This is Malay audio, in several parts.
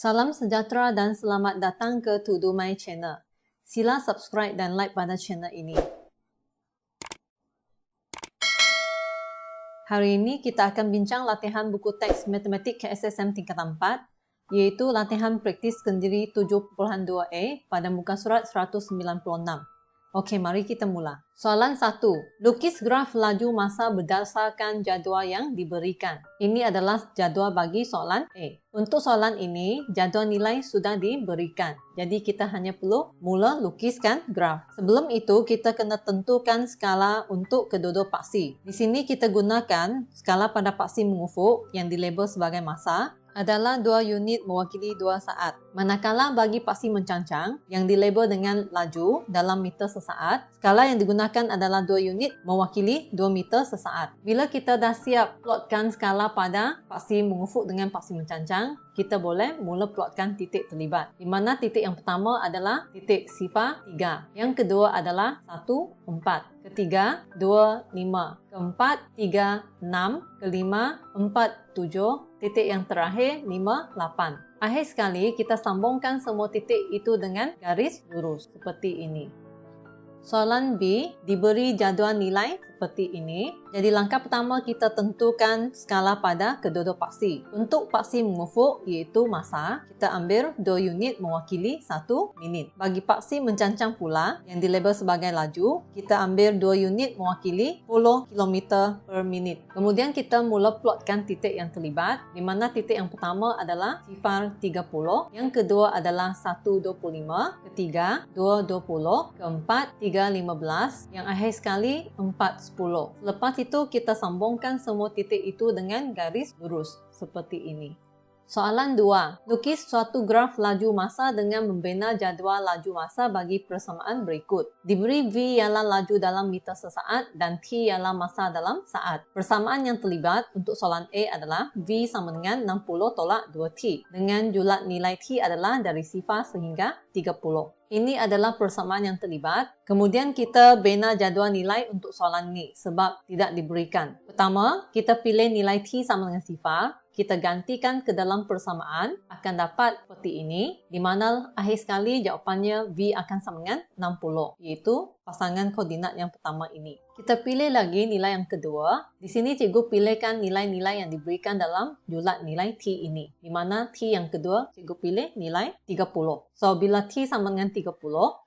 Salam sejahtera dan selamat datang ke To Do My Channel. Sila subscribe dan like pada channel ini. Hari ini kita akan bincang latihan buku teks matematik KSSM tingkatan 4, iaitu latihan praktis kendiri 7.2a pada muka surat 196. Okey, mari kita mula. Soalan 1. Lukis graf laju masa berdasarkan jadual yang diberikan. Ini adalah jadual bagi soalan A. Untuk soalan ini, jadual nilai sudah diberikan. Jadi kita hanya perlu mula lukiskan graf. Sebelum itu, kita kena tentukan skala untuk kedua-dua paksi. Di sini kita gunakan skala pada paksi mengufuk yang dilabel sebagai masa adalah 2 unit mewakili 2 saat. Manakala bagi paksi mencancang yang dilabel dengan laju dalam meter sesaat, skala yang digunakan adalah 2 unit mewakili 2 meter sesaat. Bila kita dah siap plotkan skala pada paksi mengufuk dengan paksi mencancang, kita boleh mula plotkan titik terlibat. Di mana titik yang pertama adalah titik sifar 3. Yang kedua adalah 1, 4. Ketiga, 2, 5. Keempat, 3, 6. Kelima, 4, 7. Titik yang terakhir, 5, 8. Akhir sekali, kita sambungkan semua titik itu dengan garis lurus seperti ini. Soalan B, diberi jadual nilai seperti ini. Jadi langkah pertama kita tentukan skala pada kedua-dua paksi. Untuk paksi mengufuk iaitu masa, kita ambil 2 unit mewakili 1 minit. Bagi paksi mencancang pula yang dilabel sebagai laju, kita ambil 2 unit mewakili 10 km per minit. Kemudian kita mula plotkan titik yang terlibat, di mana titik yang pertama adalah sifar 30, yang kedua adalah 1.25, ketiga 2.20, keempat 3.15, yang akhir sekali 4.10. Lepas itu kita sambungkan semua titik itu dengan garis lurus seperti ini. Soalan 2. Lukis suatu graf laju masa dengan membina jadual laju masa bagi persamaan berikut. Diberi V ialah laju dalam meter sesaat dan T ialah masa dalam saat. Persamaan yang terlibat untuk soalan A adalah V sama dengan 60 tolak 2T dengan julat nilai T adalah dari sifar sehingga 30. Ini adalah persamaan yang terlibat. Kemudian kita bina jadual nilai untuk soalan ini sebab tidak diberikan. Pertama, kita pilih nilai T sama dengan sifar. Kita gantikan ke dalam persamaan akan dapat seperti ini, di mana akhir sekali jawapannya V akan sama dengan 60, iaitu pasangan koordinat yang pertama ini. Kita pilih lagi nilai yang kedua. Di sini cikgu pilihkan nilai-nilai yang diberikan dalam julat nilai T ini, di mana T yang kedua cikgu pilih nilai 30. So, bila T sama dengan 30,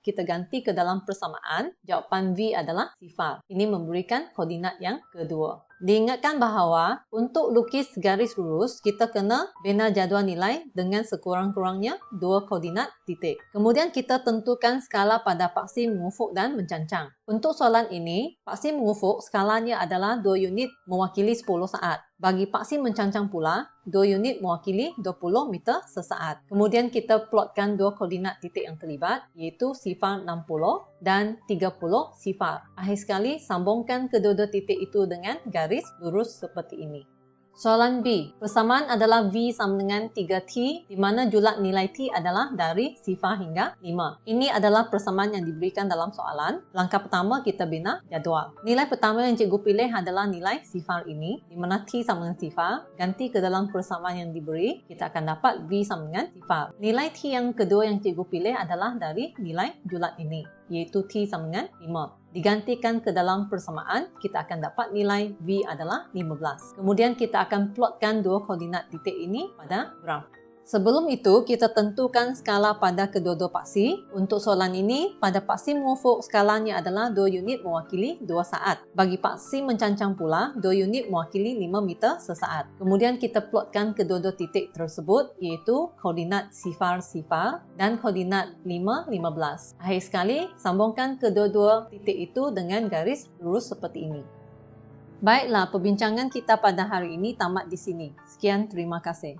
kita ganti ke dalam persamaan, jawapan V adalah sifar. Ini memberikan koordinat yang kedua. Diingatkan bahawa untuk lukis garis lurus, kita kena bina jadual nilai dengan sekurang-kurangnya 2 koordinat titik. Kemudian kita tentukan skala pada paksi mengufuk dan mencancang. Untuk soalan ini, paksi mengufuk skalanya adalah 2 unit mewakili 10 saat. Bagi paksi mencancang pula, 2 unit mewakili 20 meter sesaat. Kemudian kita plotkan 2 koordinat titik yang terlibat, iaitu sifar 60 dan 30 sifar. Akhir sekali, sambungkan kedua-dua titik itu dengan garis lurus seperti ini. Soalan B. Persamaan adalah V sama dengan 3T, di mana julat nilai T adalah dari sifar hingga 5. Ini adalah persamaan yang diberikan dalam soalan. Langkah pertama kita bina jadual. Nilai pertama yang cikgu pilih adalah nilai sifar ini, di mana T sama dengan sifar. Ganti ke dalam persamaan yang diberi, kita akan dapat V sama dengan sifar. Nilai T yang kedua yang cikgu pilih adalah dari nilai julat ini, iaitu T sama dengan 5. Digantikan ke dalam persamaan, kita akan dapat nilai V adalah 15. Kemudian kita akan plotkan 2 koordinat titik ini pada graf. Sebelum itu, kita tentukan skala pada kedua-dua paksi. Untuk soalan ini, pada paksi mengufuk skalanya adalah 2 unit mewakili 2 saat. Bagi paksi mencancang pula, 2 unit mewakili 5 meter sesaat. Kemudian kita plotkan kedua-dua titik tersebut, iaitu koordinat sifar-sifar dan koordinat 5, 15. Akhir sekali, sambungkan kedua-dua titik itu dengan garis lurus seperti ini. Baiklah, perbincangan kita pada hari ini tamat di sini. Sekian, terima kasih.